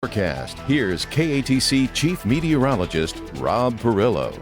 Forecast. Here's KATC Chief Meteorologist Rob Perillo.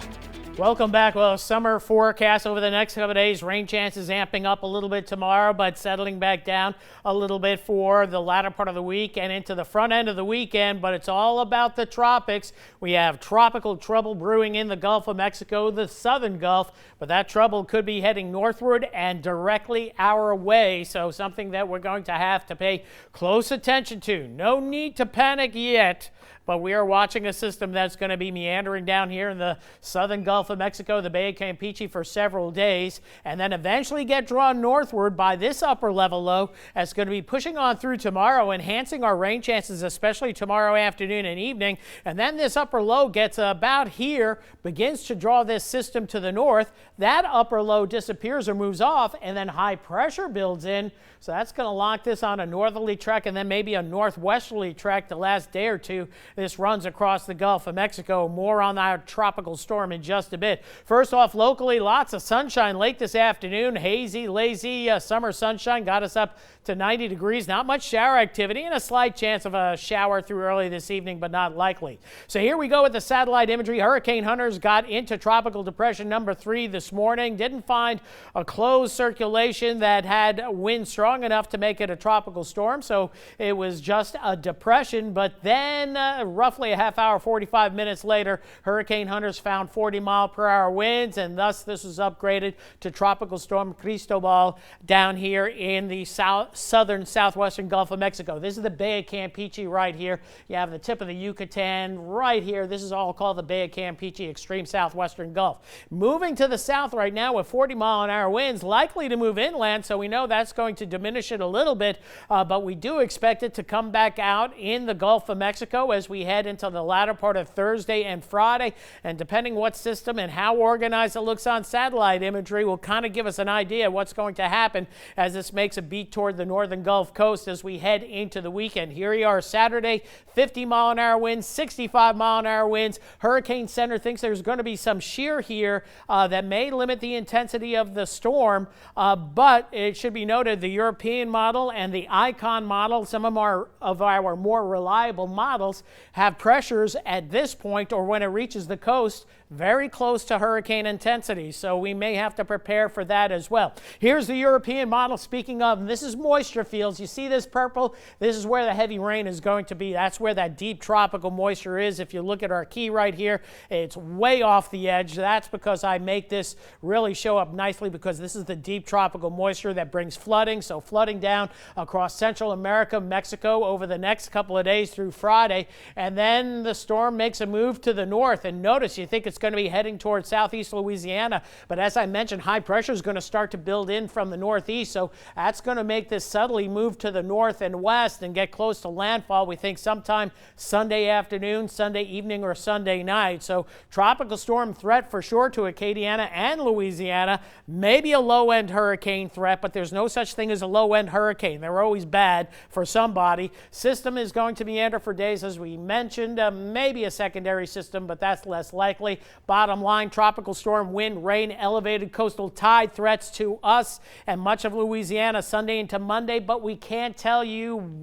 Welcome back. Well, summer forecast over the next couple of days. Rain chances amping up a little bit tomorrow, but settling back down a little bit for the latter part of the week and into the front end of the weekend. But it's all about the tropics. We have tropical trouble brewing in the Gulf of Mexico, the southern Gulf, but that trouble could be heading northward and directly our way. So something that we're going to have to pay close attention to. No need to panic yet, but we are watching a system that's going to be meandering down here in the southern Gulf of Mexico, the Bay of Campeche, for several days, and then eventually get drawn northward by this upper level low that's going to be pushing on through tomorrow, enhancing our rain chances, especially tomorrow afternoon and evening. And then this upper low gets about here, begins to draw this system to the north. That upper low disappears or moves off, and then high pressure builds in. So that's going to lock this on a northerly track and then maybe a northwesterly track the last day or two. This runs across the Gulf of Mexico. More on our tropical storm in just a bit. First off, locally, lots of sunshine late this afternoon. Hazy, lazy summer sunshine got us up to 90 degrees. Not much shower activity and a slight chance of a shower through early this evening, but not likely. So here we go with the satellite imagery. Hurricane hunters got into tropical depression number 3 this morning. Didn't find a closed circulation that had wind strong enough to make it a tropical storm, so it was just a depression. But then roughly a half hour, 45 minutes later, hurricane hunters found 40-mile-per-hour winds, and thus this was upgraded to tropical storm Cristobal down here in the southern southwestern Gulf of Mexico. This is the Bay of Campeche right here. You have the tip of the Yucatan right here. This is all called the Bay of Campeche, extreme southwestern Gulf. Moving to the south right now with 40-mile-an-hour winds, likely to move inland, so we know that's going to diminish it a little bit, but we do expect it to come back out in the Gulf of Mexico as we head into the latter part of Thursday and Friday. And depending what system and how organized it looks on satellite imagery will kind of give us an idea of what's going to happen as this makes a beat toward the northern Gulf Coast as we head into the weekend. Here we are Saturday, 50-mile-an-hour winds, 65-mile-an-hour winds. Hurricane Center thinks there's going to be some shear here that may limit the intensity of the storm, but it should be noted the European model and the ICON model, some of our more reliable models, have pressures at this point or when it reaches the coast very close to hurricane intensity, so we may have to prepare for that as well. Here's the European model. Speaking of, this is moisture fields. You see this purple? This is where the heavy rain is going to be. That's where that deep tropical moisture is. If you look at our key right here, it's way off the edge. That's because I make this really show up nicely, because this is the deep tropical moisture that brings flooding. So flooding down across Central America, Mexico over the next couple of days through Friday, and then the storm makes a move to the north. And notice, you think it's going to be heading towards southeast Louisiana, but as I mentioned, high pressure is going to start to build in from the northeast, so that's going to make this subtly move to the north and west and get close to landfall, we think sometime Sunday afternoon, Sunday evening, or Sunday night. So tropical storm threat for sure to Acadiana and Louisiana. Maybe a low-end hurricane threat, but there's no such thing as a low-end hurricane. They're always bad for somebody. System is going to meander for days, as we mentioned. Maybe a secondary system, but that's less likely. Bottom line, tropical storm wind, rain, elevated coastal tide threats to us and much of Louisiana Sunday into Monday, but we can't tell you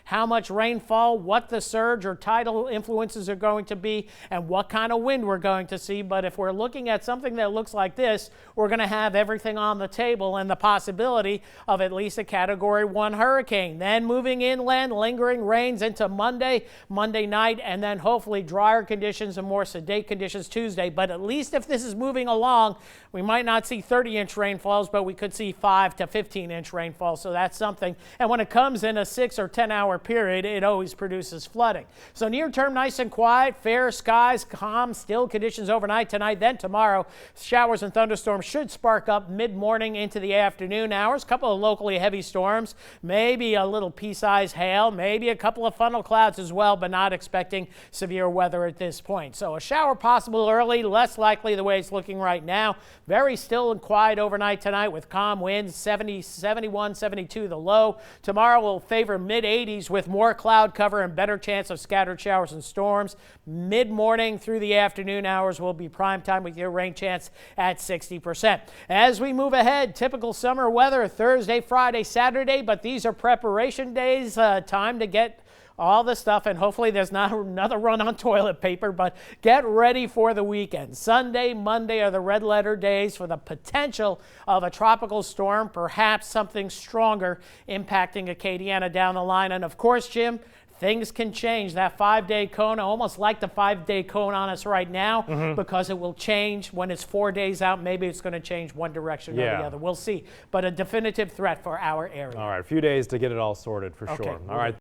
how much rainfall, what the surge or tidal influences are going to be, and what kind of wind we're going to see. But if we're looking at something that looks like this, we're going to have everything on the table and the possibility of at least a Category 1 hurricane. Then moving inland, lingering rains into Monday night, and then hopefully drier conditions and more sedate conditions Tuesday. But at least if this is moving along, we might not see 30-inch rainfalls, but we could see 5 to 15-inch rainfall. So that's something. And when it comes in a 6 or 10-hour period, it always produces flooding. So near term, nice and quiet, fair skies, calm, still conditions overnight tonight. Then tomorrow, showers and thunderstorms should spark up mid-morning into the afternoon hours. A couple of locally heavy storms, maybe a little pea-sized hail, maybe a couple of funnel clouds as well, but not expecting severe weather at this point. So a shower possible early, less likely the way it's looking right now. Very still and quiet overnight tonight with calm winds, 70, 71, 72 the low. Tomorrow will favor mid-80s with more cloud cover and better chance of scattered showers and storms. Mid-morning through the afternoon hours will be prime time with your rain chance at 60%. As we move ahead, typical summer weather Thursday, Friday, Saturday, but these are preparation days, time to get all the stuff, and hopefully there's not another run on toilet paper, but get ready for the weekend. Sunday, Monday are the red letter days for the potential of a tropical storm, perhaps something stronger impacting Acadiana down the line. And of course, Jim, things can change. That 5-day cone, I almost like the 5-day cone on us right now because it will change when it's 4 days out. Maybe it's going to change one direction or the other. We'll see. But a definitive threat for our area. All right, a few days to get it all sorted for sure. All right.